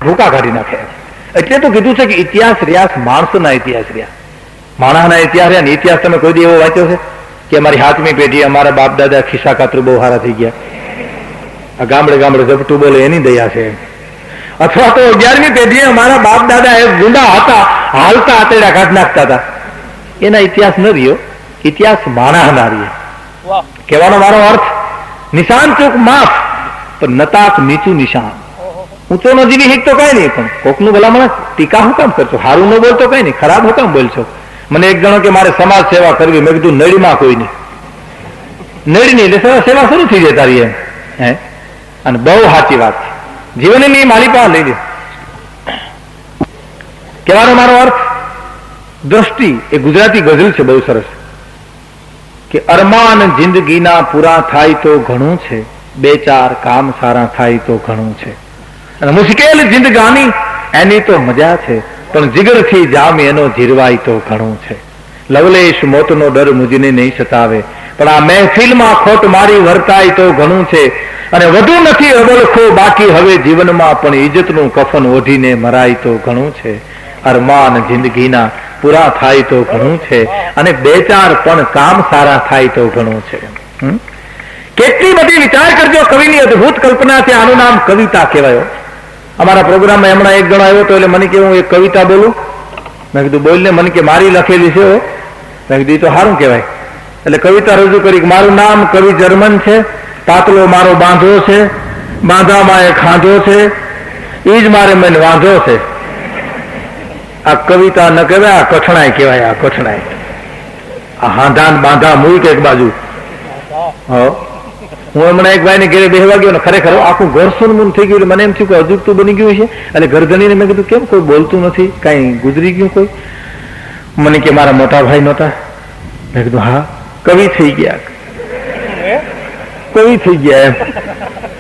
ભૂકા કાઢી નાખે. એટલે તો કીધું છે કે ઇતિહાસ રહ્યા માણસોના ઇતિહાસ રહ્યા, માણસના ઇતિહાસ રહ્યા. ઇતિહાસ તમે કોઈ દી એવો વાંચ્યો છે કે અમારી 7મી પેઢી અમારા બાપ દાદા ખિસ્સા કાતરું બહુ સારા થઈ ગયા, આ ગામડે ગામડે ઝપટું બોલે એની દયા છે? અથવા તો 11મી પેઢીએ અમારા બાપ દાદા એ ગુંડા હતા, હાલતા આતેડા કાઢ નાખતા હતા, એના ઇતિહાસ ન રહ્યો. ઇતિહાસ માણસના રહ્યો. કહેવાનો મારો અર્થ નિશાન ચોક માફ, પણ નતાક નીચું નિશાન. ઊંચો ન જીવી હિક તો કઈ નહીં, પણ કોકનું ભલામણ ટીકા હું કામ કરશો? સારું ન બોલતો કઈ નહીં, ખરાબ હું કામ બોલશો? મને એક જણો કે મારે સમાજ સેવા કરવી, મેં કીધું નળીમાં કોઈ નહીં, નળી નહીં એટલે સેવા શરૂ થઈ જાય તારી એમ. હે, અને બહુ સાચી વાત છે. જીવનની મારી પાસે લઈ લે. કહેવાનો મારો અર્થ દ્રષ્ટિ એ ગુજરાતી ગઝલ છે, બહુ સરસ, કે અરમાન જિંદગીના પૂરા થાય તો ઘણું છે, 2-4 કામ સારા થાય તો ઘણું છે. અને મુશ્કેલ જિંદગાની એની તો મજા છે, પણ જીગરથી જામ એનો જીરવાય તો ઘણું છે. લવલેશ મોતનો ડર મુજને નહીં સતાવે, પણ આ મહેફિલમાં ખોટ મારી વર્તાય તો ઘણું છે. અને વધુ નથી અબલખો બાકી હવે જીવનમાં, પણ ઇજ્જતનું કફન ઓઢીને મરાય તો ઘણું છે. અરમાન જિંદગીના પૂરા થાય તો ઘણું છે, અને 2-4 પણ કામ સારા થાય તો ઘણું છે. કેટલી બધી વિચાર કરજો, કવિની અદભુત કલ્પના છે. આનું નામ કવિતા કહેવાય. અમારા પ્રોગ્રામમાં હમણાં એક જણો આવ્યો તો એટલે મને કે હું એક કવિતા બોલું. મેં કીધું બોલ ને. મને કે મારી લખેલી છે. મેં કીધું તો સારું કહેવાય. એટલે કવિતા રજૂ કરી. મારું નામ કવિ જર્મન છે, પાતળો મારો બાંધો છે, બાંધામાં એ ખાંધો છે, એ જ મારે મને વાંધો છે. આ કવિતા ન કહેવાય, આ કઠણાઈ કહેવાય. આ કઠણાઈ, આ હાંધા બાંધા મૂળ એક બાજુ. હું હમણાં એક ભાઈ ને ઘરે બેસવા ગયો ને ખરેખર આખું ઘર સુનમુન થઈ ગયું. મને એમ થયું કે અજુગતું બની ગયું છે. એટલે ઘરધણીને મેં કીધું કેમ કોઈ બોલતું નથી, કઈ ગુજરી ગયું કોઈ? મને કે મારા મોટા ભાઈ નહોતા. મેં કીધું હા, કવિ થઈ ગયા, કવિ થઈ ગયા એમ.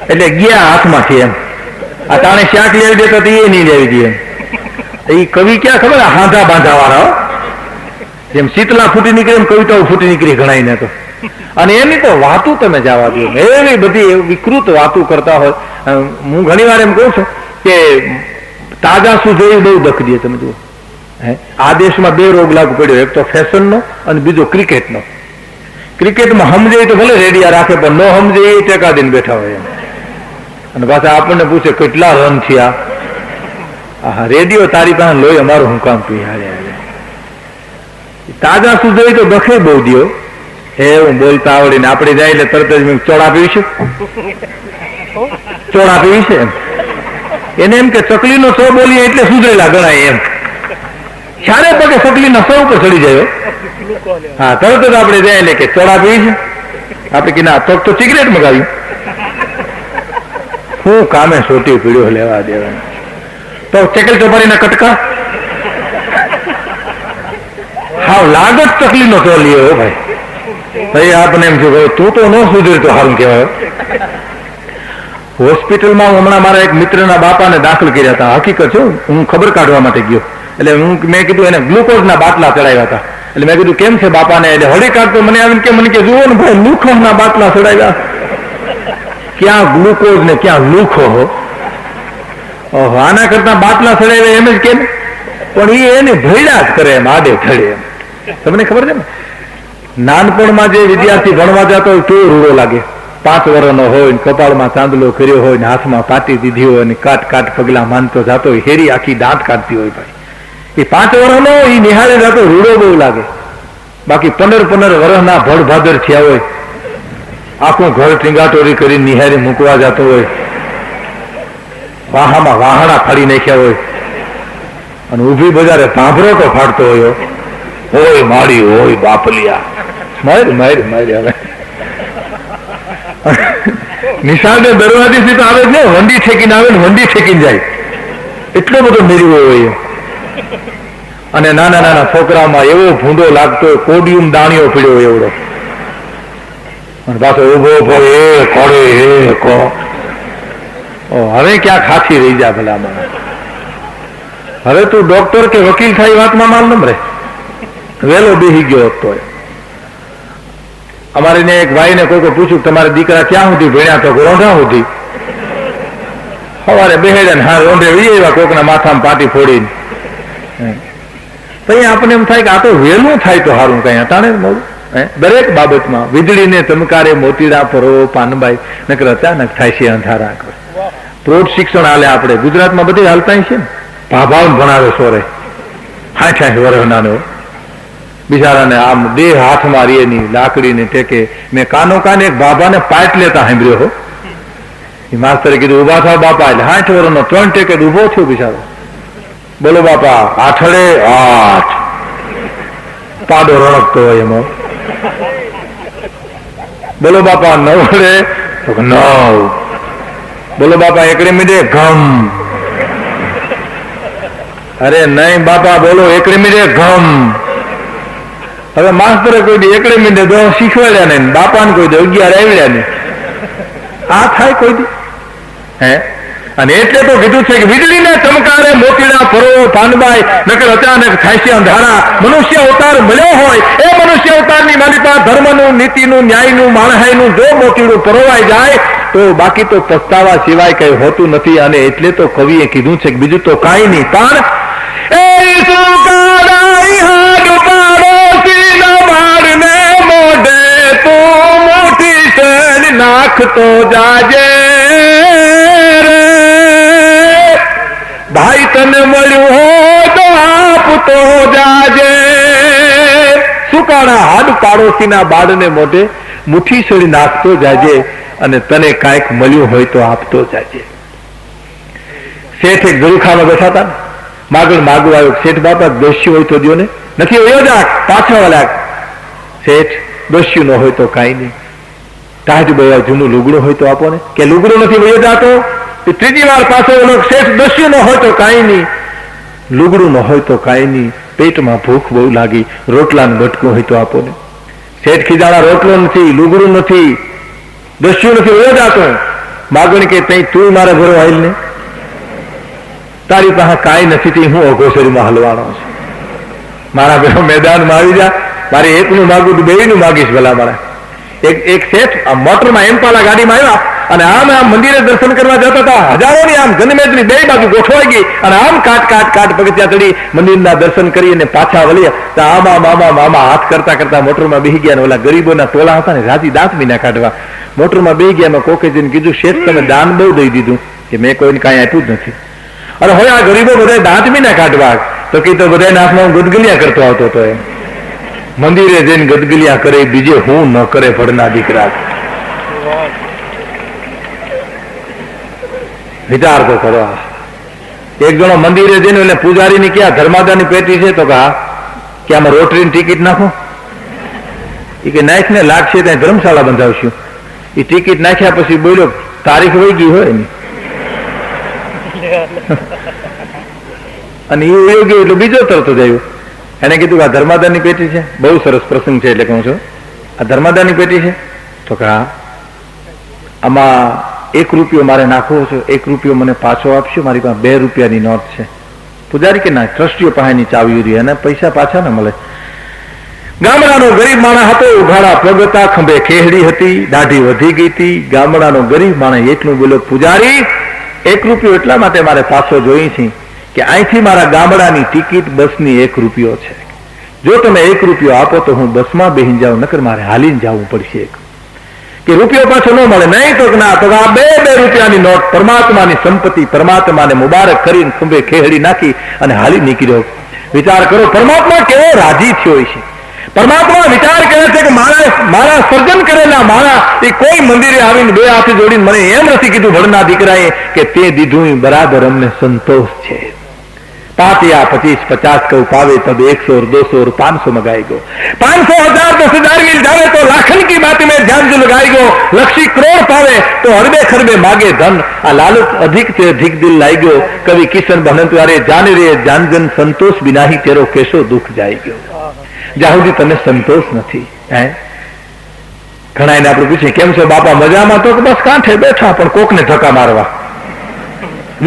એટલે ગયા હાથમાંથી એમ. આ તાણે શાક લેવી દેતો એ નહીં લેવી દે એમ. એ કવિ ક્યાં ખબર? હાંધા બાંધા વાળા. જેમ શીતલા ફૂટી નીકળે એમ કવિતાઓ ફૂટી નીકળી ગણાય તો. અને એની તો વાતું તમે જવા દો, એવી બધી વિકૃત વાતું કરતા હોય. હું ઘણી વાર એમ કહું છું કે તાજા સુધોઈ બહુ દખ દે. તમે જુઓ, આ દેશમાં 2 રોગ લાગુ પડ્યો, એક તો ફેશનનો અને બીજો ક્રિકેટનો. ક્રિકેટમાં સમજે તો ભલે રેડિયા રાખે, પણ ન સમજે એ ટેકા દઈને બેઠા હોય એમ. અને પાછા આપણને પૂછે કેટલા રન થયા. હા, રેડિયો તારી પાસે લોહી અમારું હું કામ પી. તાજા સુધોઈ તો દખે બહુ દો. હું બોલતા આવડી ને આપણે જાય એટલે તરત જ ચોળા પીવીશું, ચોળા પીવી છે. એને એમ કે ચકલીનો સો બોલીએ એટલે સુધરેલા ગણાય એમ. ચારે પગે ચકલીના સો ઉપર ચડી જાય. હા, તરત જ આપણે જાય એટલે કે ચોળા પીવી છે. આપણે કે ના તો સિગરેટ મગાવ્યું. હું કામે સોટી પીડ્યો લેવા દેવા તો ચકલ ચોપારીના કટકા. હા, લાગત ચકલીનો સો લ્યો ભાઈ. ભાઈ આપને એમ થયું તું તો ન સુધરે તો સારું કહેવાય. હોસ્પિટલમાં હું હમણાં મારા એક મિત્રના બાપાને દાખલ કર્યા હતા. હકીકત છે, હું ખબર કાઢવા માટે ગયો. એટલે મેં કીધું એને ગ્લુકોઝના બાટલા ચડાવ્યા હતા. એટલે મેં કીધું કેમ છે બાપાને? એટલે હળી કાઢતો મને આવીને કે મને કે જુઓ ને ભાઈ, લુખોના બાટલા ચડાવ્યા. ક્યાં ગ્લુકોઝ ને ક્યાં લુખો હો. આના કરતા બાટલા ચડાવ્યા એમ જ કેમ? પણ એને ભયડા જ કરે એમ, આડે ધડે એમ. તમને ખબર છે ને, નાનપણમાં જે વિદ્યાર્થી ભણવા જતો હોય તો રૂડો લાગે. 5 વર્ષનો હોય, કપાળમાં ચાંદલો કર્યો હોય, ને હાથમાં પાટી દીધી હોય, ને કાટ પગલા માનતો જતો હોય, હેરી આખી દાંત કાઢતી હોય. ભાઈ એ 5 વર્ષનો એ નિહાળે જતો રૂડો બહુ લાગે. બાકી 15 વર્ષના ભડ ભાદર થયા હોય, આખું ઘર ટીંગાટોરી કરી નિહાળી મૂકવા જતો હોય, વાહામાં વાહણા ફાડી નાખ્યા હોય, અને ઊભી બજારે ભાભરો તો ફાડતો હોય. હોય મારી હોય બાપલિયા, મારી હવે નિશાળને દરવાજેથી તો આવે છે, વંડી ઠેકીને આવે ને વંડી ઠેકીને જાય. એટલો બધો મેળવો હોય. અને નાના નાના છોકરામાં એવો ભૂંડો લાગતો, કોડિયું દાણીઓ પીડ્યો એવડો. અને પાછો ઉભો ઉભો એ કોડે એ કો. હવે ક્યાં ખાથી રહી જા ભલા મને. હવે તું ડોક્ટર કે વકીલ થાય વાતમાં માલ નમ રે. વેલો બેસી ગયો હતો. અમારે એક ભાઈ ને કોઈ પૂછ્યું તમારા દીકરા ક્યાં સુધી ભણ્યા? તો રોંઢા સુધી. સવારે બેહેડે ને હા રોંઢે વી એવા કોકના માથામાં પાટી ફોડીને પછી આપણને એમ થાય કે આ તો વહેલું થાય તો સારું કઈ અટાણે મોડું. દરેક બાબતમાં વીજળીને ચમકારે મોતીડા પરો પાનબાઈ નકર અચાનક થાય છે અંધારા. પ્રૌઢ શિક્ષણ હાલે આપણે ગુજરાતમાં બધી હાલતા છે ને. ભાભાવ ભણાવે સોરે 60 વર્ષના બિચારાને આમ દેહ હાથ મારીએ લાકડીને ટેકે. મેં કાનો કાને એક બાબાને પાટ લેતા સાંભળ્યો હો. એ માસ્તરે કીધું ઉભા થાવ બાપા, એટલે 60 વર્ષનો 3 ટેકે ઉભો થયો બિચારો. બોલો બાપા, આઠડે 8 પાડો રણકતો હોય એમાં. બોલો બાપા 9 તો 9. બોલો બાપા એકડે મીડે ઘમ. અરે નહીં બાપા બોલો એકડે મીડે ઘમ. હવે માસ્તરે કોઈ દી એકડે મીડે 10 શીખવાડ્યા ને બાપાને કોઈ દી 11 આવ્યા ને આ થાય કોઈ દી હે. અને એટલે તો કીધું છે કે વીજળીને ચમકારે મોતીડા પરો પાનબાઈ નકર અચાનક થાય છે અંધારા. મનુષ્ય અવતાર મળ્યો હોય એ મનુષ્ય અવતારની માલિકા ધર્મનું, નીતિનું, ન્યાયનું, માણહાઈનું જો મોતીડું પરોવાઈ જાય તો બાકી તો પસ્તાવા સિવાય કઈ હોતું નથી. અને એટલે તો કવિએ કીધું છે કે બીજું તો કાંઈ નહીં પણ નાખતો જાજે ભાઈ તને મળ્યું હોય તો આપતો જાજે. સુકાણા હાડ પાડોશીના બાળને મોઢે મુઠ્ઠી છોડી નાખતો જાજે અને તને કાંઈક મળ્યું હોય તો આપતો જાજે. શેઠ એક ગરુખામાં બેઠા હતા, માગણ માગવા આવ્યો. શેઠ બાપા દોષી હોય તો દો ને, નથી હોય જા પાછા વાળા. શેઠ દોષી ન હોય તો કાંઈ નહીં. તાજ બોયા જૂનું લુગડું હોય તો આપો ને, કે લુગડું નથી વયો જાતો. ત્રીજી વાર પાછો શેઠ દસ્યું ન હોય તો કાંઈ નહીં, લુગડું ન હોય તો કાંઈ નહીં, પેટમાં ભૂખ બહુ લાગી, રોટલાનું બટકું હોય તો આપો ને. શેઠ ખીજાણા રોટલો નથી, લુગડું નથી, દસ્યું નથી, વયો જાતો. માગણી કે તઈ તું મારે ઘરો આવેલ ને, તારી પાસે કાંઈ નથી તે હું અઘોસરીમાં હલવાનો છું. મારા બેનો મેદાનમાં આવી જા, મારે એકનું માગું તું બેયનું માગીશ ભલા મારા. એક શેઠ આ મોટરમાં એમ્પાલા ગાડીમાં આવ્યા અને આમ મંદિરે દર્શન કરવા જતા હતા. હજારોની આમ જનમેદની બે બાજુ ગોઠવાઈ ગઈ અને આમ કાટ પગથિયા ચડી મંદિરના દર્શન કરી અને પાછા વળ્યા તો આમાં મામા હાથ કરતા કરતા મોટરમાં બેસી ગયા. ઓલા ગરીબોના ટોળા હતા ને રાજી દાંત મીના કાઢવા મોટરમાં બેસી ગયા. કોકે જઈને કીધું શેઠ તમે દાન બહુ દઈ દીધું કે મેં કોઈને કાંઈ આપ્યું જ નથી. અને હવે આ ગરીબો બધા દાંત મીના કાઢવા તો કે તો બધા નાથમાં ગુદગલિયા કરતો આવતો હતો. એમ મંદિરે જઈને ગદગલિયા કરે બીજે હું ન કરે ભડના દીકરા. વિચાર તો કરો. એક જણો મંદિરે જઈને એટલે પૂજારીની ક્યાં ધર્માદાની પેટી છે તો કે હા કે આમાં રોટરીની ટિકિટ નાખો. એ કે નાખ ને લાગશે ત્યાં ધર્મશાળા બંધાવશું. એ ટિકિટ નાખ્યા પછી બોલ્યો તારીખ વહી ગઈ હોય ને અને એ વહી ગયું એટલે બીજો તરત જ આવ્યો. એને કીધું કે આ ધર્માદાની પેટી છે. બહુ સરસ પ્રસંગ છે એટલે કહું છું આ ધર્માદાની પેટી છે તો કે હા આમાં 1 રૂપિયો મારે નાખવો છે, 1 રૂપિયો મને પાછો આપશો, મારી પાસે 2 રૂપિયાની નોટ છે. પૂજારી કે ના ટ્રસ્ટીઓ પાસેની ચાવી રહી અને પૈસા પાછા ન મળે. ગામડાનો ગરીબ માણસ હતો, ઉઘાડા પગ હતા, ખંભે ખેહડી હતી, દાઢી વધી ગઈ હતી. ગામડાનો ગરીબ માણસ એટલું બોલ્યો પૂજારી 1 રૂપિયો એટલા માટે મારે પાછો જોઈ છે કે અહીંથી મારા ગામડાની ટિકિટ બસની 1 રૂપિયો છે. જો તમે 1 રૂપિયો આપો તો હું બસમાં બેસી જાઉં, નકર મારે હાલીને જવું પડશે. કે રૂપિયો પાછો ન મળે. નહીં તો ના તો આ 2 રૂપિયાની નોટ પરમાત્માની સંપત્તિ પરમાત્માને મુબારક કરીને ખંભે ખેહડી નાખી અને હાલી નીકળ્યો. વિચાર કરો પરમાત્મા કેવો રાજી થયો છે. પરમાત્મા વિચાર કરે છે કે મારા સર્જન કરેલા મારા એ કોઈ મંદિરે આવીને 2 હાથ જોડીને મને એમ નથી કીધું ભણના દીકરાએ કે તે દીધું બરાબર અમને સંતોષ છે. 5 या 25 50 કઉ પાવે તબ 100 और 200 और 500 मंगाई गो. 500 1000 10,000 मिल जावे तो लाखन की बात में ध्यान जो लगाई गो. लक्षी करोड़ पावे तो अरबे खरबे मागे धन. आ लालच अधिक से अधिक दिल लाई गयो. कवि किशन भनंतवारे जाने रे जान जन संतोष बिना ही तेरो कैसो दुख जाई गयो. જ્યાં સુધી તને સંતોષ નથી. ઘણા એને આપણે પૂછીએ કેમ છો બાપા મજામાં તો બસ કાંઠે બેઠા પણ કોકને ધક્કા મારવા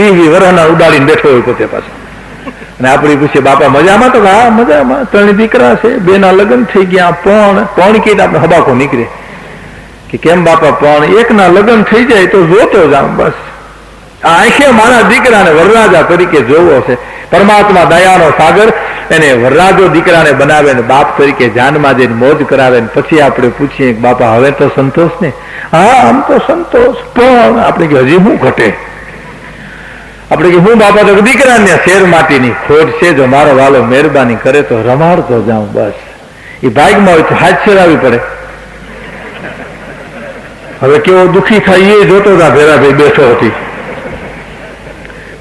20 વર્ષના ઉડાડીને બેઠો હોય પોતે પાછો. અને આપણે પૂછીએ બાપા મજામાં તો હા મજામાં, 3 દીકરા છે, 2 ના લગ્ન થઈ ગયા, પણ કીધું આપણે હબાકો નીકળે કે કેમ બાપા પણ 1 ના લગ્ન થઈ જાય તો જોતો જામ બસ. આ આંખે મારા દીકરાને વરરાજા તરીકે જોવો છે. પરમાત્મા દયાનો સાગર એને વરરાજો દીકરાને બનાવે ને બાપ તરીકે જાનમાં જઈને મોજ કરાવે ને પછી આપણે પૂછીએ કે બાપા હવે તો સંતોષ ને? હા, આમ તો સંતોષ, પણ આપણે કે હજી શું ઘટે? આપણે કે હું બાપા તો દીકરાને શેર માટીની ખોટ છે, જો મારો વાલો મહેરબાની કરે તો રમાડતો જાઉં, બસ. એ ભાગમાં હોય તો હાથ છેરાવી પડે. હવે કેવો દુઃખી થાય એ જોતો હતા, ભેરા ભાઈ બેઠો હતી.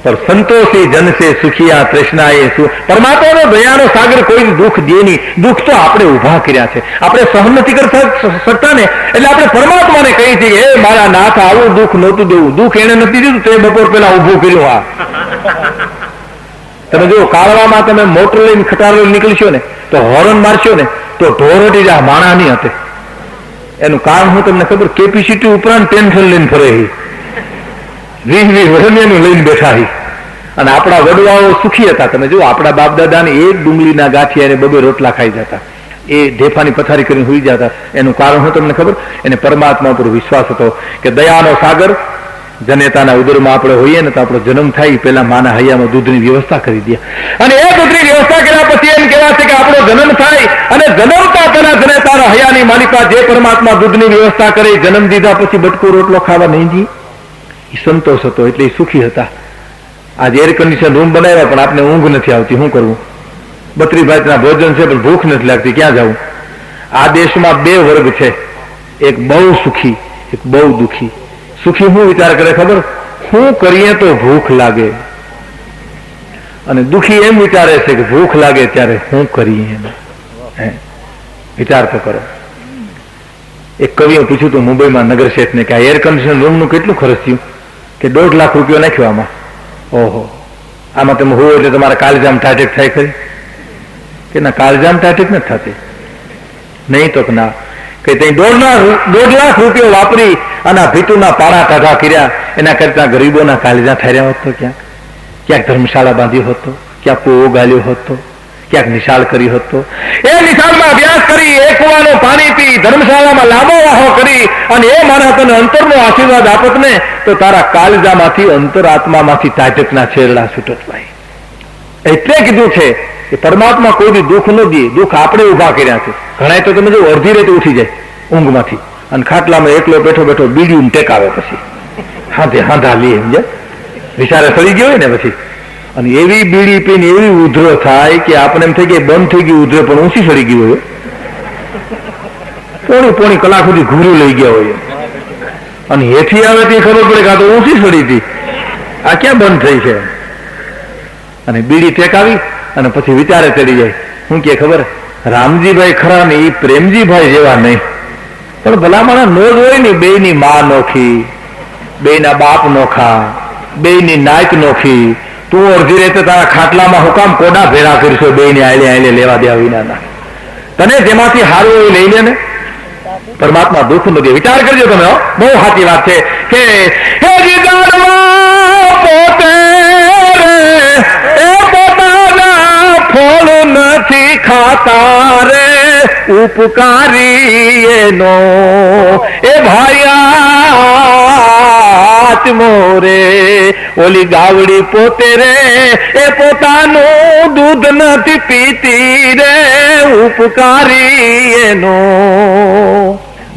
पर संतोषी जन से सुखिया तृष्णा ये परमात्मा दयानो सागर कोई दुख दे नहीं. दुख तो आपने उभा कर्या छे, आपणे सहन नहीं कर सकता ने, એટલે આપણે પરમાત્માને કહી છે કે હે મારા નાથ આવું દુઃખ નહોતું દેવું. દુઃખ એને નથી દીધું, તે બપોર પહેલા ઊભું કર્યું. આ તમે જો કાળવામાં તમે મોટર લઈને ખટારો નીકળશો ને તો હોર્ન મારશો ને તો ઢોરટી જા માણા નહીં હતે. એનું કારણ હું તમને ખબર, કેપેસિટી ઉપરાંત ટેન્શન લઈને ફરે. 20 વર્ષનું લઈને બેઠા. અને આપણા વડવાઓ સુખી હતા. તમે જો આપણા બાપ દાદાને એક ડુંગળીના ગાંઠિયા અને બબે રોટલા ખાઈ જતા, એ ઢેફાની પથારી કરીને સુઈ જતા. એનું કારણ હું તમને ખબર, એને પરમાત્મા પર વિશ્વાસ હતો કે દયાનો સાગર જનેતાના ઉદરમાં આપણે હોઈએ ને તો આપણો જન્મ થાય પહેલા માના હૈયામાં દૂધની વ્યવસ્થા કરી દે. અને એ દૂધની વ્યવસ્થા કર્યા પછી એમ કહેવાશે કે આપણો જન્મ થાય અને જન્મતા પેલા જનેતાના હૈયાની માલિકા જે પરમાત્મા દૂધની વ્યવસ્થા કરે, જન્મ દીધા પછી બટકો રોટલો ખાવા નહીં જી. એ સંતોષ હતો, એટલે એ સુખી હતા. આજે એર કન્ડિશન રૂમ બનાવ્યા પણ આપણે ઊંઘ નથી આવતી, શું કરવું? 32 ભાતના ભોજન છે પણ ભૂખ નથી લાગતી, ક્યાં જવું? આ દેશમાં 2 વર્ગ છે, એક બહુ સુખી, એક બહુ દુઃખી. સુખી શું વિચાર કરે ખબર? શું કરીએ તો ભૂખ લાગે. અને દુઃખી એમ વિચારે છે કે ભૂખ લાગે ત્યારે શું કરીએ. વિચાર તો કરો. એક કવિએ પૂછ્યું હતું મુંબઈમાં નગર શેઠને કે આ એર કન્ડિશન રૂમનું કેટલું ખર્ચ થયું? કે 1.5 લાખ રૂપિયા નાખ્યો આમાં. ઓહો, આમાં તમે હોય એટલે તમારા કાળજામ ટાટેક થાય ખરી? કે ના, કાળજામ ટાટેક નથી થતી. નહીં તો ના, કે ત્યાં 1.5 લાખ રૂપિયા વાપરી અને ભીતુના પાડા કાઢા કર્યા, એના કરતા ગરીબોના કાળજા ઠર્યા હોત તો ક્યાંક ધર્મશાળા બાંધી હોત તો, ક્યાંક કૂવો ગાલ્યો હોત તો, ક્યાંક નિશાળ કરી હોત તો. એ નિશાળમાં અભ્યાસ કરી, એ કૂવાનું પાણી પી, ધર્મશાળામાં લાંબો વાહો કરી અને એ મારા તને અંતરનો આશીર્વાદ આપત ને તો તારા કાળજામાંથી અંતરાત્મામાંથી તાજકના છેરડા છૂટત ભાઈ. એટલે કીધું છે કે પરમાત્મા કોઈ બી દુઃખ ન દે, દુઃખ આપણે ઉભા કર્યા છે. ઘણા તો તમે જો અડધી રાતે ઉઠી જાય ઊંઘમાંથી અને ખાટલામાં એકલો બેઠો બેઠો બીડીયું ટેકાવે, પછી હાંધા લે, સમજે વિચારે સડી ગયો હોય ને પછી. અને એવી બીડી પીને એવી ઉધરો થાય કે આપણે એમ થઈ ગઈ બંધ થઈ ગઈ ઉધરો પણ ઊંચી સડી ગઈ હોય. પોણી કલાક સુધી ઘૂરું લઈ ગયા હોય અને હેઠી આવે તે ખબર પડે કે આ તો ઊંચી સડી હતી, આ ક્યાં બંધ થઈ છે. અને બીડી ટેકાવી અને પછી વિચારે ચડી જાય. શું કે ખબર? રામજીભાઈ ખરા ને એ પ્રેમજીભાઈ જેવા નહીં, પણ ભલામણા નો જ હોય ને. બેયની માં નોખી, બેયના બાપ નોખા, બેયની નાયક નોખી. તું અડધી રેતે તારા ખાટલામાં હું કામ કોડા ભેરા કરીશો? બેયને આયલે લેવા દેવા વિના. તને જેમાંથી હારું એ લઈ લે ને. પરમાત્મા દુઃખ નથી. વિચાર કરજો તમે, બહુ સાચી વાત છે કે પોતે પોતાના ફળ નથી ખાતા રે, ઉપકારી એનો એ ભાઈ મોરે. ઓલી ગાવડી પોતે રે એ પોતાનું દૂધ નથી પીતી રે, ઉપકારી એનો.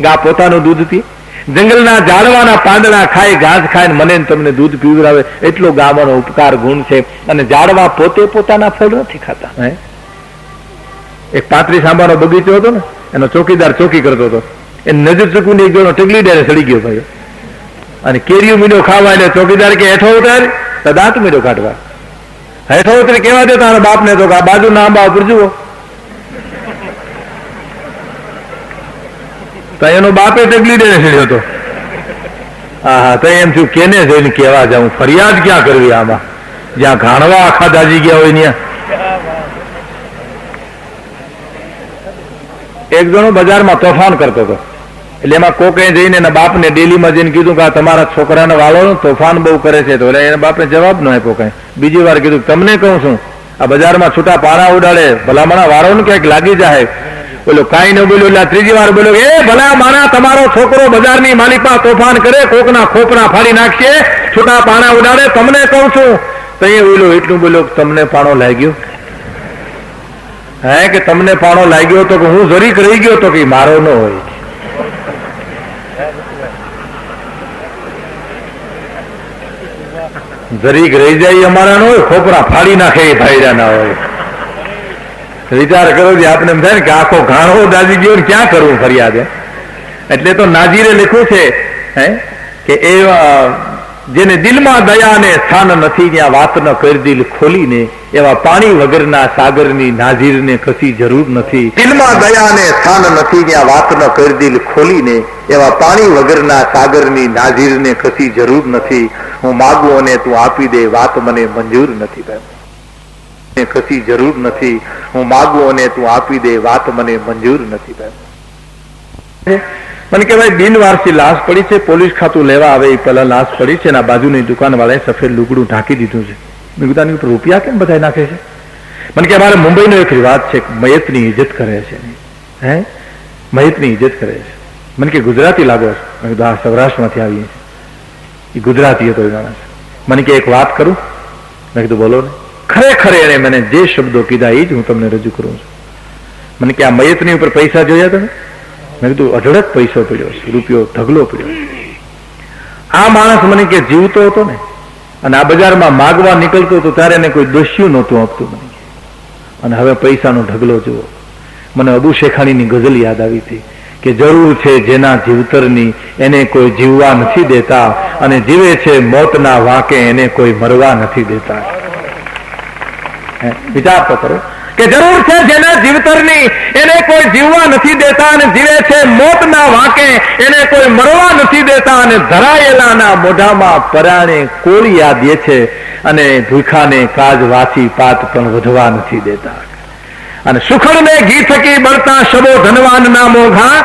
ગા પોતાનું દૂધ પી, જંગલના ઝાડવાના પાંદડા ખાય, ઘાસ ખાય, મને તમને દૂધ પીવડાવે, એટલો ગાવાનો ઉપકાર ગુણ છે. અને ઝાડવા પોતે પોતાના ફળ નથી ખાતા. એક 35 આંબાનો બગીચો હતો ને, એનો ચોકીદાર ચોકી કરતો હતો. એ નજર ચૂકવીને એક જણો ટેકલી ડેરે સડી ગયો ભાઈ. અને કેરીઓ મીઠો ખાવા એટલે ચોકીદાર કે હેઠો ઉતાર, તો દાંત મીઠો કાઢવા. હેઠો ઉતરી કેવા દે તારા બાપને તો આ બાજુના આંબા ઉપર જુઓ. તો એનો બાપે ટેકલી ડેરે સડ્યો હતો. હા, તો એમ થયું કેને જઈને કેવા જાઉં, ફરિયાદ ક્યાં કરવી આમાં, જ્યાં ઘાણવા આખા દાજી ગયા હોય ત્યાં. એક જણો બજારમાં તોફાન કરતો હતો, એટલે એમાં કોકે જઈને એના બાપને ડેલીમાં જઈને કીધું કે આ તમારા છોકરાના વાળો તોફાન બહુ કરે છે. તો એટલે એના બાપને જવાબ ન આપ્યો કઈ. બીજી વાર કીધું તમને કહું છું, આ બજારમાં છૂટા પાણા ઉડાડે, ભલામણા વાળો ને ક્યાંક લાગી જાય. બોલો કાંઈ ન બોલ્યો એટલે ત્રીજી વાર બોલ્યો, એ ભલા મારા તમારો છોકરો બજારની માલિપા તોફાન કરે, કોકના ખોપના ફાડી નાખશે, છૂટા પાણા ઉડાડે, તમને કહું છું. તો એ બોલો એટલું બોલ્યો, તમને પાણો લાગ્યો? હે કે તમને પાણો લાગ્યો તો હું જરીક રહી ગયો તો કે મારો ન હોય. જરીક રહી જાય અમારા ન હોય, ખોપરા ફાડી નાખે એ ભાઈડા ના હોય. વિચાર કરો કે આપણે એમ થાય ને કે આખો ઘાણો દાજી ગયો ને ક્યાં કરવું ફરિયાદ. એટલે તો નાજીરે લખ્યું છે કે એ જેને દિલમાં દયાને સ્થાન નથી ત્યાં વાત ન કરી દિલ ખોલીને, એવા પાણી વગરના સાગરની નાજીરને કશી જરૂર નથી. દિલમાં દયાને સ્થાન નથી ત્યાં વાત ન કરી દિલ ખોલીને, એવા પાણી વગરના સાગરની નાજીરને કશી જરૂર નથી. હું માગું અને તું આપી દે, વાત મને મંજૂર નથી. કશી જરૂર નથી. હું માગું અને તું આપી દે, વાત મને મંજૂર નથી. મને કે ભાઈ બિનવારસી લાશ પડી છે, પોલીસ ખાતું લેવા આવે એ પેલા લાશ પડી છે, એના બાજુની દુકાન વાળાએ સફેદ લુગડું ઢાંકી દીધું છે. મેં કીધું આની ઉપર રૂપિયા કેમ બધા નાખે છે? મને કે અમારે મુંબઈનો એક રિવાજ છે, મયતની ઇજ્જત કરે છે. હે મયતની ઇજ્જત કરે છે. મને કે ગુજરાતી લાગો છો? મેં કીધું આ સૌરાષ્ટ્રમાંથી આવીએ છીએ. એ ગુજરાતી હતો એ માણસ. મને કે એક વાત કરું? મેં કીધું બોલો ને. ખરેખર એને મને જે શબ્દો કીધા એ જ હું તમને રજૂ કરું છું. મને કે આ મયતની ઉપર પૈસા જોયા તમે? મેં કીધું અઢળક પૈસો પડ્યો છે, રૂપિયો ઢગલો પડ્યો. આ માણસ મને કે જીવતો હતો ને અને આ બજારમાં માગવા નીકળતો હતો ત્યારે એને કોઈ દોષ્યું નહોતું આપતું મને. અને હવે પૈસાનો ઢગલો જુઓ. મને અબુ શેખાણીની ગઝલ યાદ આવી હતી કે જરૂર છે જેના જીવતરની એને કોઈ જીવવા નથી દેતા, અને જીવે છે મોતના વાંકે એને કોઈ મરવા નથી દેતા. વિચાર તો કરો કે જરૂર છે જેના જીવતરની એને કોઈ જીવવા નથી દેતા, અને જીવે છે મોતના વાંકે એને કોઈ મરવા નથી દેતા. અને ધરાયેલાના મોઢામાં પરાણે કોળિયા દે છે, અને ભૂખાને કાજ વાસી પાત પણ વધવા નથી દેતા. અને સુખડને ઘી થકી બળતા શબો ધનવાનના મોઘા,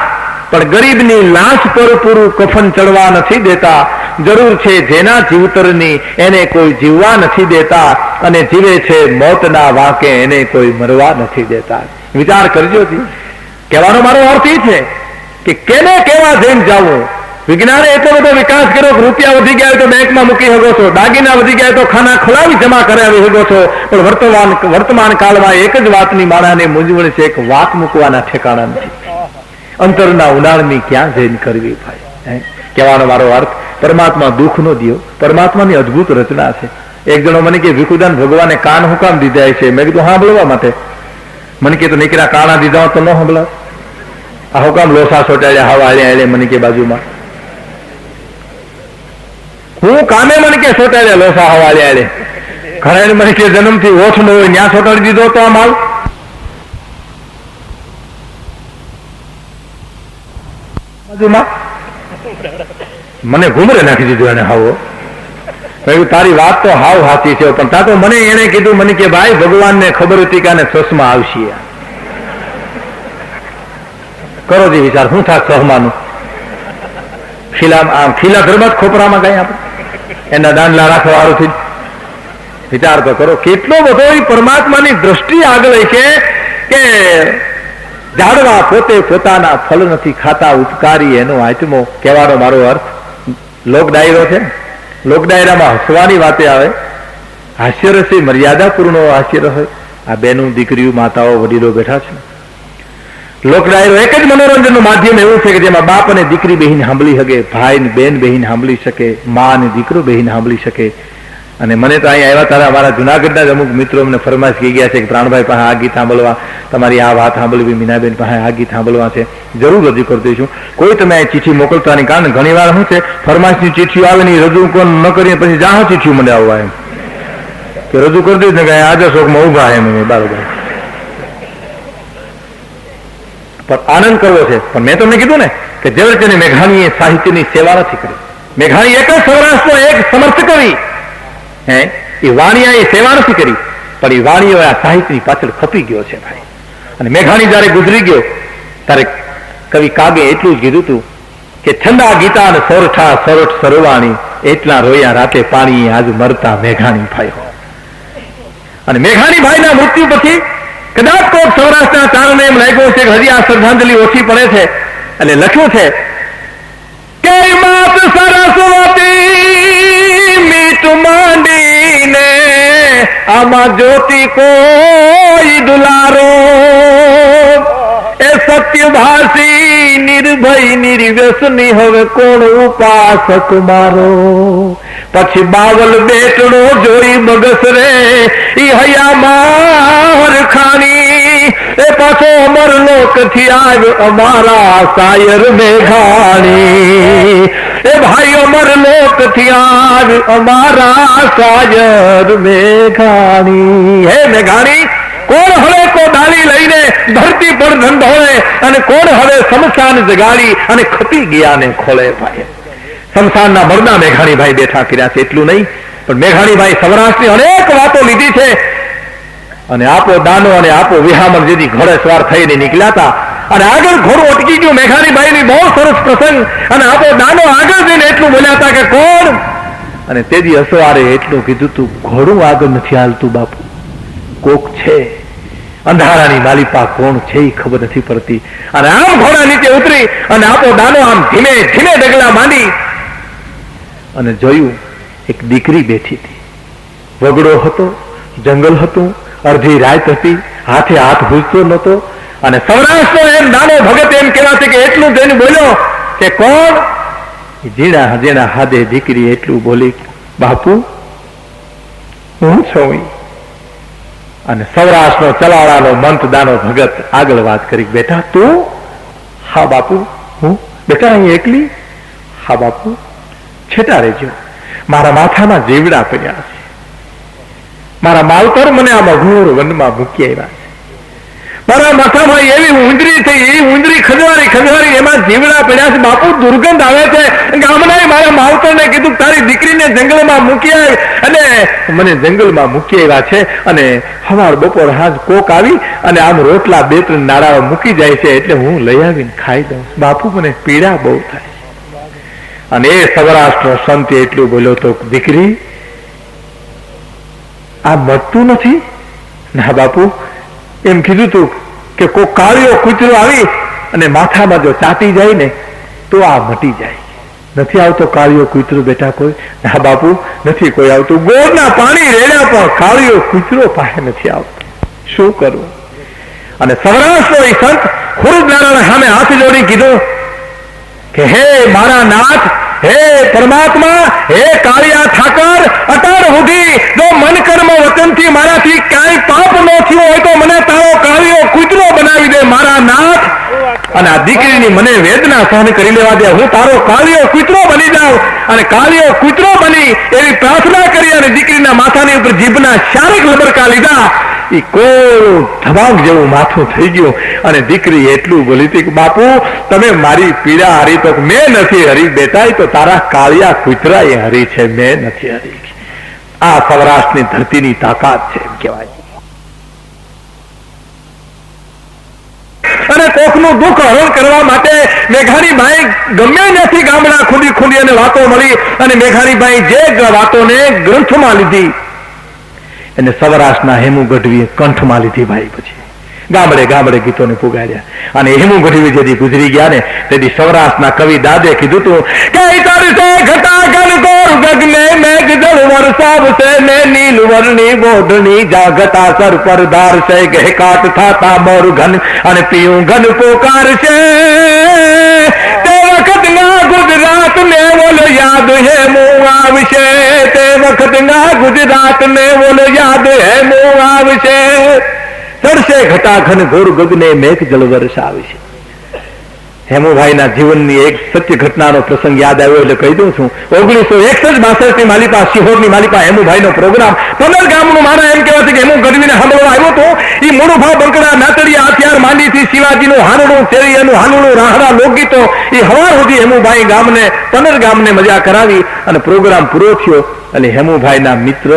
પણ ગરીબની લાશ પર પૂરું કફન ચડવા નથી દેતા. જરૂર છે જેના જીવતરની એને કોઈ જીવવા નથી દેતા, અને જીવે છે મોતના વાંકે એને કોઈ મરવા નથી દેતા. વિચાર કરજો. કહેવાનો મારો અર્થ એ છે કે કેને કેવા જઈને જવું. વિજ્ઞાને એટલો બધો વિકાસ કર્યો કે રૂપિયા વધી ગયા તો બેંકમાં મૂકી શકો છો, દાગીના વધી ગયા તો ખાના ખોલાવી જમા કરાવી શકો છો, પણ વર્તમાન કાળમાં એક જ વાતની માણાને મૂંઝવણ છે કે વાત મૂકવાના ઠેકાણા નથી. અંતરના ઉનાળની ક્યાં જઈને કરવી ભાઈ. કહેવાનો મારો અર્થ પરમાત્મા દુઃખ નો દિયો, પરમાત્માની અદભુત રચના છે. એક જણો મને કે ભીખુદાન ભગવાને કાન હું કામ દીધા છે? મેં કીધું સાંભળવા માટે. મને કે તો નીકળ્યા કાણા દીધા તો ન સાંભળા. આ હું કામ લોસા સોટાડ્યા હવા હાલે મને કે બાજુમાં. હું કામે મને કે સોટાડ્યા લોસા હવા હાલે. ઘણા મને કે જન્મથી ઓછ ન હોય ત્યાં સોટાડી દીધો તો આ માલ. બાજુમાં મને ઘુમરે નાખી દીધું એને હાવો. તારી વાત તો હાવ સાચી છે, પણ તા તો મને એને કીધું મને કે ભાઈ ભગવાનને ખબર હતી કે આને ચશ્મા આવશે. કરો જે વિચાર શું થાય સહમાનું. ખીલા ધર્મ ખોપરામાં કઈ આપણે એના દાંડલા રાખવા વાળું થી વિચાર તો કરો. કેટલો બધો પરમાત્માની દ્રષ્ટિ આગળ છે કે ઝાડવા પોતે પોતાના ફળ નથી ખાતા, ઉપકારી એનો આત્મો. કહેવાનો મારો અર્થ લોક ડાયરો છે. લોક ડાયરામાં હસવાની વાતે આવે, હાસ્યરસી મર્યાદાપૂર્ણ હાસ્યરસ. આ બેનું દીકરીઓ માતાઓ વડીલો બેઠા છે. લોક ડાયરો એક જ મનોરંજનનું માધ્યમ એવું છે કે જેમાં બાપ અને દીકરી બહેન સાંભળી શકે, ભાઈ ને બેન બહેન સાંભળી શકે, મા અને દીકરો બહેન સાંભળી શકે. અને મને તો અહીંયા આવ્યા તારા અમારા જુનાગઢના જ અમુક મિત્રો અમને ફરમાઈશ કહી ગયા છે કે પ્રાણભાઈ પાસે આ ગીત સાંભળવા, તમારી આ વાત સાંભળવી, મીનાબેન પાસે આ ગીત સાંભળવા છે. જરૂર રજૂ કરી દઈશું. કોઈ તમે આ ચિઠ્ઠી મોકલતાની કારણ ઘણી વાર શું છે ફરમાઈશની ચિઠ્ઠીઓ આવે ને રજૂ ન કરીને પછી જાહ ચિઠ્ઠીઓ મને આવવા એમ કે રજૂ કરી દઈશ ને કે આજે શોકમાં ઉભા એમ બરાબર. પણ આનંદ કરવો છે. પણ મેં તમને કીધું ને કે ઝવેરચંદ મેઘાણીએ સાહિત્યની સેવા નથી કરી. મેઘાણી એક જ સૌરાષ્ટ્રનો એક સમર્થ કવિ. એ વાણિયા એ સેવા નથી કરી, પણ એ વાણીઓ આ સાહિત્યની પાછળ ખપી ગયો છે ભાઈ. અને મેઘાણી જયારે ગુજરી ગયો ત્યારે કવિ કાગે એટલું જ કીધું હતું કે છંદા ગીતા ને સોરઠા સોરઠ સરવાણી, એટલા રોયા રાતે પાણી આજ મરતા મેઘાણી ભાઈ. અને મેઘાણી ભાઈના મૃત્યુ પછી કદાચ કોઈક સૌરાષ્ટ્રના ચારણને એમ લાગ્યું છે કે હજી આ શ્રદ્ધાંજલિ ઓછી પડે છે, અને લખ્યું છે કે માત સરસ્વતી મીઠ માંડીને આમાં જ્યોતિ કોઈ દુલારો, એ સત્યભાષી નિર્ભય નિર્વ્યસની હવે કોણ ઉપાસક મારો. પછી બાવલ બેટડો જોઈ બગસ રે ઈ હૈયામાં હરખાણી, એ પાછો અમર લોક થી આવ્યો અમારા સાયર મેઘાણી, એ ભાઈ અમર લોક થી આવ્યો અમારા સાયર મેઘાણી. હે મેઘાણી, કોણ હવે કોદાળી લઈને ધરતી પર ધંધોળે, અને કોણ હવે શમશાન જગાડી અને ખપી ગયા ને ખોળે. ભાઈ શમશાનના મરના મેઘાણીભાઈ બેઠા કર્યા છે. એટલું નહીં, પણ મેઘાણીભાઈ સૌરાષ્ટ્રની અનેક વાતો લીધી છે. અને આપો દાનો અને આપો વિહામણ જેથી ઘોડે સવાર થઈને નીકળ્યા હતા, અને આગળ ઘોડું અટકી ગયું. મેઘાણીભાઈની બહુ સરસ પ્રસંગ. અને આપો દાનો આગળ જઈને એટલું બોલ્યા હતા કે કોણ, અને તેથી અસવારે એટલું કીધું તું ઘોડું આગળ નથી હાલતું બાપુ, કોક છે, અંધારાની માલિપા કોણ છે એ ખબર નથી પડતી. અને આમ ઘોડા નીચે ઉતરી અને આપો દાનો આમ ધીમે ધીમે ડગલા માંડી અને જોયું એક દીકરી બેઠી હતી. વગડો હતો, જંગલ હતું, અડધી રાત હતી, હાથે હાથ ભૂજતો નહોતો. અને સૌરાષ્ટ્રનો એમ નાનો ભગત એમ કહેવાશે કે એટલું જઈને બોલ્યો કે કોણ, જીણા જેના હાથે દીકરી એટલું બોલી, બાપુ હું છું. અને સૌરાષ્ટ્રનો ચલાળાનો મંતદાનો ભગત આગળ વાત કરી, બેટા તું? હા બાપુ હું. બેટા અહીં એકલી? હા બાપુ. છેટા રહેજો, મારા માથામાં જીવડા પડ્યા છે, મારા માવતર મને આમ અઘોર વનમાં મૂકી આવ્યા છે, મારા માથામાં એવી ઉંદરી થઈ, એ ઉંદરી ખજવારી ખજવારી એમાં જીવડા પડ્યા છે. બાપુ દુર્ગંધ આવે છે. ગામના મારા માવતરને કીધું તારી દીકરીને જંગલમાં મૂકી આવી, અને મને જંગલમાં મૂકી આવ્યા છે. અને સવાર બપોર હાજ કોક આવી અને આમ રોટલા બે ત્રણ નાળાઓ મૂકી જાય છે, એટલે હું લઈ આવીને ખાઈ દઉં. બાપુ મને પીડા બહુ થાય. અને એ સૌરાષ્ટ્ર સંત એટલું બોલ્યો તો, દીકરી આ મટતું નથી? ના બાપુ, એમ કીધું તું કે કોઈ કાળિયો કૂતરો આવી અને માથામાં જો ચાટી જાય ને તો આ મટી જાય. નથી આવતો કાળિયો કૂતરો બેટા કોઈ? ના બાપુ, નથી કોઈ આવતું. ગોળના પાણી રેડ્યા પણ કાળિયો કૂતરો પાસે નથી આવતો. શું કરવું? અને સૌરાષ્ટ્રનો એ સંત ખુરદનારાયણ સામે હાથ જોડી કીધું કે હે મારા નાથ, હે પરમાત્મા, હે કાળિયા ઠાકર, અટાર સુધી જો મન કર્મ વચનથી મારાથી કાંઈ પાપ ન થયું હોય તો મને તારો કાળિયો કૂતરો બનાવી દે મારા નાથ. અને આ દીકરીની મને વેદના સહન કરી લેવા દે, હું તારો કાળિયો કૂતરો બની જાઉં. અને કાળિયો કૂતરો બની એવી પ્રાર્થના કરી અને દીકરીના માથાની ઉપર જીભના શારીક લબરકા લીધા. એ કોળું ધબાક જેવું માથું થઈ ગયું. અને દીકરી એટલું બોલી હતી કે બાપુ તમે મારી પીડા હરી તો મેં નથી હરી બેટા, તો તારા કાળિયા કૂતરા એ હરી છે, મેં નથી હરી. આ સૌરાષ્ટ્રની ધરતીની તાકાત છે એમ કહેવાય. અને કોકનું દુઃખ હરણ કરવા માટે મેઘાણીભાઈ ગમે નથી ગામડા ખૂંદી ખૂંદી અને વાતો મળી, અને મેઘાણીભાઈ જે વાતોને ગ્રંથમાં લીધી એને સૌરાષ્ટ્રના હેમુ ગઢવીએ કંઠમાં લીધી. ભાઈ પછી ગામડે ગામડે ગીતોને પુગાડ્યા. અને હેમુ ગઢવી જેથી ગુજરી ગયા ને તેથી સૌરાષ્ટ્રના કવિ દાદે કીધું તું કે ઘટા ઘન ગોર ગગને મેઘ જળ વરસાવશે ને નીલ વર્ણની ગોઢની જાગતા સર પર ધારશે, ગહેકાટ થાતા મોર ઘન અને પીયું ઘન પોકારશે. તે વખત ના ગુજરાત ને બોલ યાદ હેમુ આવશે, તે વખત ના ગુજરાત ને બોલ યાદ હેમુ આવશે. ચડશે ઘટા ઘન ઘોર ગગને મેઘ જળ વરસાવશે. હેમુભાઈના જીવનની એક સત્ય ઘટનાનો પ્રસંગ યાદ આવ્યો એટલે કહી દઉં છું. 1961 ની માલિપા, શિહોરની માલિપા હેમુભાઈનો પ્રોગ્રામ પંદર ગામનું મારા એમ કહેવાય છે કે હેમુ ગઢવીને સાંભળવા આવ્યો હતો. એ મૂળભા બંકડા નાતડિયા હથિયાર માંડીથી શિવાજીનું હાનડું, ચેરિયાનું હાનડું, રાહડા લોકગીતો એ હવાર સુધી હેમુભાઈ ગામને પંદર ગામને મજા કરાવી અને પ્રોગ્રામ પૂરો થયો. અને હેમુભાઈના મિત્ર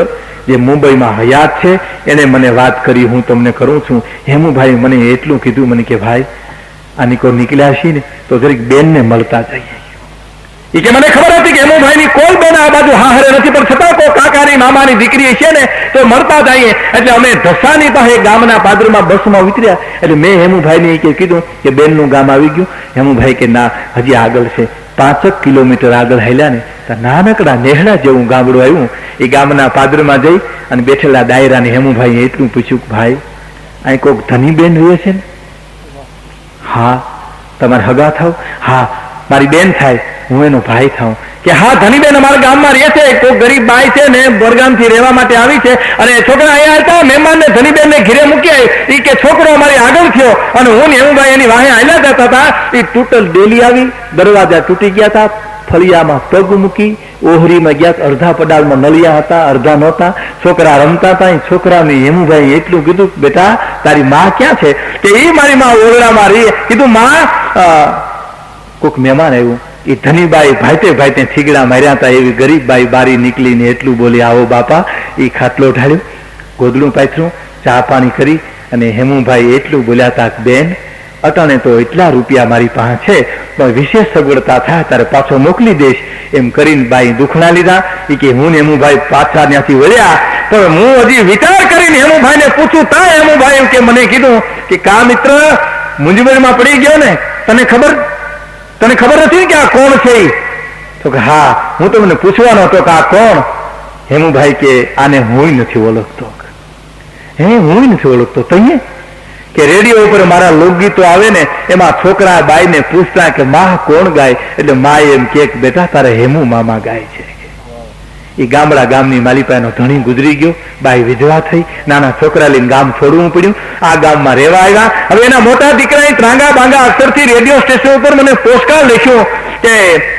જે મુંબઈમાં હયાત છે એને મને વાત કરી, હું તમને કરું છું. હેમુભાઈ મને એટલું કીધું મને કે ભાઈ આ નીકો નીકળ્યા છીએ ને તો જરીક બેનને મળતા જઈએ. એ કે મને ખબર હતી કે હેમુભાઈની કોઈ બેન આ બાજુ હાહરે નથી, પણ છતાં કોઈ કાકાની મામાની દીકરી છે ને તો મળતા જઈએ. એટલે અમે ધસાની પાસે ગામના પાદરમાં બસમાં ઉતર્યા. એટલે મેં હેમુભાઈને કીધું કે બેનનું ગામ આવી ગયું. હેમુભાઈ કે ના, હજી આગળ છે. 5 કિલોમીટર આગળ હાલ્યા ને નાનકડા નેહડા જેવું ગામડું આવ્યું. એ ગામના પાદરમાં જઈ અને બેઠેલા ડાયરાને હેમુભાઈ એટલું પૂછ્યું કે ભાઈ અહીં કોઈક ધની બેન રહે છે ને? હા. તમારે હગા થાવ? હા, મારી બેન થાય, હું એનો ભાઈ થાઉં. કે હા ધનીબેન અમારા ગામમાં રહે છે, કોઈ ગરીબ બાઈ છે ને બરગામથી રહેવા માટે આવી છે, અને છોકરા અહીંયા હતા, મહેમાન ને ધનીબેન ને ઘરે મૂકી આવી. એ કે છોકરો અમારી આગળ થયો અને હું ને હેમુભાઈ એની વાહે હાલ્યા જતા હતા. એ તૂટલ ડેલી આવી, દરવાજા તૂટી ગયા હતા, ફળિયામાં પગ મૂકી, ઓહરીમાં ગયા, અડધા પડાલમાં નળિયા હતા, અડધા નહોતા. છોકરા રમતા હતા. એ છોકરાને હેમુભાઈ એટલું કીધું, બેટા તારી માં ક્યાં છે? કે એ મારી માં ઓરડામાં રહી. કીધું માં કોઈક મહેમાન આવ્યું. એ ધનીબાઈ ભાઈતે ભાઈતે થીગડા માર્યા હતા. એવી ગરીબ બાઈ બારી નીકળીને એટલું બોલી, આવો બાપા. એ ખાટલો ઢાળ્યો, ગોદડું પાથર્યું, ચા પાણી કરી અને હેમુભાઈ એટલું બોલ્યા હતા, બેન અટાણે તો એટલા રૂપિયા મારી પાસે છે, પણ વિશેષ સગવડતા થાય ત્યારે પાછો મોકલી દઈશ. એમ કરીને બાઈ દુખણા લીધા. એ કે હું ને હેમુભાઈ પાછા ત્યાંથી વળ્યા. પણ હું હજી વિચાર કરીને હેમુભાઈ ને પૂછું તા હેમુભાઈ કે મને કીધું કે કા મિત્ર મૂંઝવણમાં પડી ગયો ને, તને ખબર નથી કે આ કોણ છે? તો કે હા, હું તમને પૂછવાનો હતો કે આ કોણ? હેમુભાઈ કે આને હું નથી ઓળખતો. હું નથી ઓળખતો. તઈએ કે રેડિયો ઉપર મારા લોકગીતો આવે ને એમાં છોકરા બાઈ ને પૂછતા કે માં કોણ ગાય? એટલે મા એમ કે બેટા તારે હેમુ મામા ગાય છે. એ ગામડા ગામની માલિપાનો ધણી ગુજરી ગયો, બાઈ વિધવા થઈ, નાના છોકરા લઈને ગામ છોડવું પડ્યું. આ ગામમાં રહેવા આવ્યા. હવે એના મોટા દીકરાએ ત્રાંગા બાંગા અક્ષરથી રેડિયો સ્ટેશન ઉપર મને પોસ્ટકાર્ડ લખ્યો કે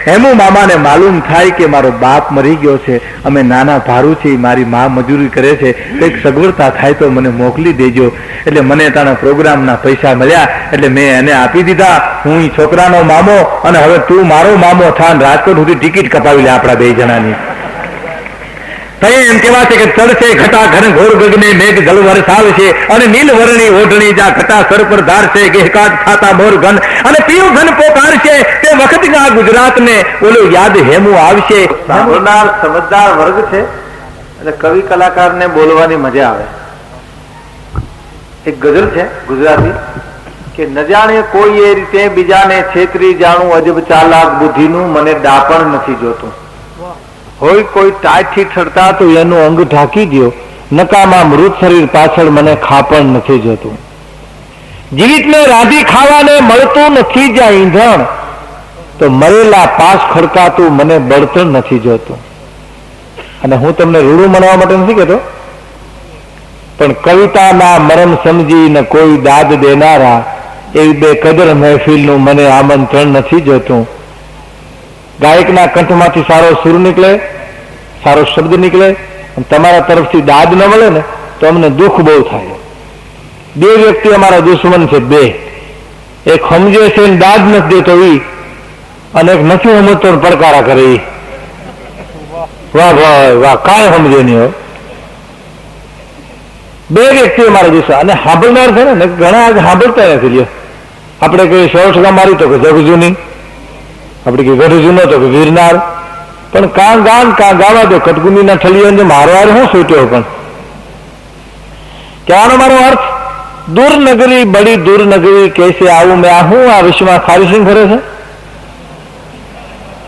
હેમુ મામાને માલુમ થાય કે મારો બાપ મરી ગયો છે, અમે નાના ભારું છે, મારી મા મજૂરી કરે છે, કંઈક સગવડતા થાય તો મને મોકલી દેજો. એટલે મને તારા પ્રોગ્રામના પૈસા મળ્યા એટલે મેં એને આપી દીધા. હું છોકરાનો મામો અને હવે તું મારો મામો થાન રાજકોટ સુધી ટિકિટ કપાવી લે આપણા 2 જણાની. એમ કેવા છે કે ચડશે ઘટા ઘન ઘોર ગગને મેઘ જલ વરસાવશે, અને નીલ વર્ણી ઓઢણી જા ઘટા સર પર ધારશે, ગેહકાટ ખાતા મોર ઘન અને પીયું ઘન પોકારશે, તે વખત આ ગુજરાતને ઓલો યાદ હેમુ આવશે. સાંભળનાર સમજદાર વર્ગ છે એટલે કવિ કલાકારને બોલવાની મજા આવે. એક ગઝલ છે ગુજરાતી કે ન જાણે કોઈ એ રીતે બીજાને છેતરી જાણું, અજબ ચાલાક બુદ્ધિનું મને ડાપણ નથી જોતું. હોય કોઈ ટાઈટથી ઠરતા તો એનું અંગ ઢાંકી દો, નકામાં મૃત શરીર પાછળ મને ખાપણ નથી જોતું. જીવિતને રાંધી ખાવાને મળતું નથી જ્યાં ઈંધણ, તો મરેલા પાસ ખડકાતું મને બળતણ નથી જોતું. અને હું તમને રૂડું મનાવવા માટે નથી કહેતો, પણ કવિતાના મરમ સમજીને કોઈ દાદ દેનારા એવી બેકદર મહેફિલનું મને આમંત્રણ નથી જોતું. ગાયકના કંઠમાંથી સારો સુર નીકળે, સારો શબ્દ નીકળે, તમારા તરફથી દાદ ન મળે ને તો અમને દુઃખ બહુ થાય. 2 વ્યક્તિ અમારા દુશ્મન છે, 2. એક સમજે છે ને દાદ નથી દેતો ઈ, અને એક નથી સમજતો પડકારા કરે ઈ. વાહ ભાઈ વાહ, કાંઈ સમજે નહીં હોય. 2 વ્યક્તિ અમારા દુશ્મન. અને સાંભળનાર છે ને ઘણા આજે સાંભળતા નથી. લ્યો આપણે કઈ 100 મારી તો કે જગજુની, આપણે કઈ ગઢ જૂનો તો કે ગિરનાર, પણ કાં ગાન કાં ગાવા દો કટકુંડીના ઠલિયો જે મારો હારે હું છૂટ્યો. પણ કહેવાનો મારો અર્થ, દૂર નગરી બડી દૂર નગરી કેસે આવું મેં, આ હું આ વિશ્વમાં ખારીસિંગ ફરે છે.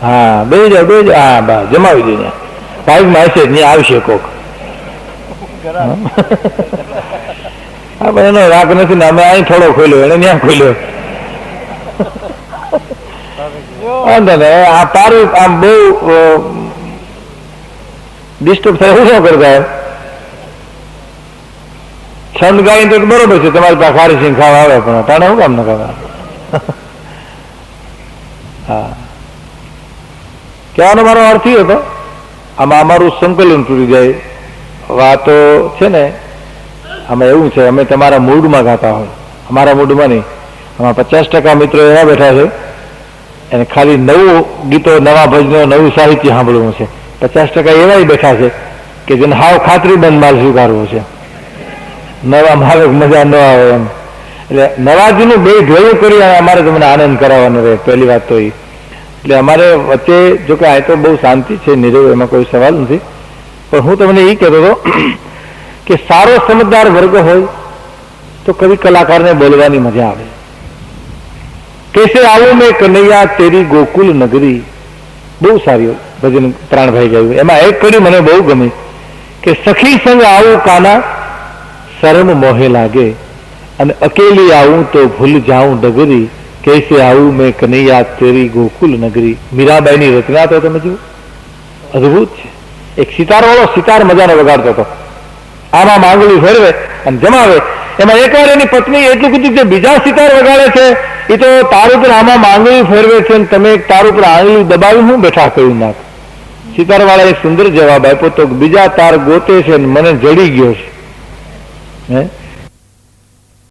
હા બે જાઓ. હા બા જમાવી દે. બાઇકમાં હશે ત્યાં આવશે કોક. હા પણ એનો રાગ નથી ને, અમે અહીં થોડો ખોલ્યો, એને ત્યાં ખોલ્યો. આ તારું આમ બહુ ડિસ્ટર્બ થાય શું કરતા છંદ ગાય તો બરોબર છે, તમારી પાસે ખારી સિંગ ખાવા આવે, પણ તાણે શું કામ ન ખાવા? હા કહેવાનો મારો અર્થ એ હતો, આમાં અમારું સંકલન તૂટી જાય. વાતો છે ને આમાં એવું છે, અમે તમારા મૂડમાં ગાતા હોય, અમારા મૂડમાં નહીં. આમાં 50% મિત્રો એવા બેઠા છે અને ખાલી નવું ગીતો, નવા ભજનો, નવું સાહિત્ય સાંભળવું છે. 50% એવા બેઠા છે કે જેને હાવ ખાતરી બંધ માલ સ્વીકારવો છે. નવા માલ મજા ન આવે એમ. એટલે નવાજીનું 2 ભેળું કરી અમારે તમને આનંદ કરાવવાનો રહે. પહેલી વાત તો એ એટલે અમારે વચ્ચે જો કે આ તો બહુ શાંતિ છે, નિરવ, એમાં કોઈ સવાલ નથી, પણ હું તમને એ કહેતો હતો કે સારો સમજદાર વર્ગ હોય તો કવિ કલાકારને બોલવાની મજા આવે. कैसे आऊं मैं कन्हैया तेरी गोकुल नगरी, બહુ સારી ભજન પ્રાણભાઈ ગાયું. એમાં એક કડી મને બહુ ગમી કે સખી સંગ આવું કાના શરમ મોહે લાગે, અને અકેલી આવું તો ભૂલ જાઉં ડગરી, कैसे आऊं मैं कन्हैया तेरी गोकुल नगरी. મીરાબાઈની રચના તો તમે જુઓ, અદભુત છે. એક સિતાર વાળો સિતાર મજાનો વગાડતો હતો, આમાં માંગલી ફેરવે અને જમાવે. એમાં એકવાર એની પત્ની એટલું કીધું કે બીજા સિતાર વગાડે છે એ તો તાર ઉપર આમાં માંગણી ફેરવે છે અને તમે તાર ઉપર આંગળી દબાવી હું બેઠા કહ્યું નાખ. સિતાર વાળા એક સુંદર જવાબ આપ્યો તો બીજા તાર ગોતે છે મને જડી ગયો છે. હે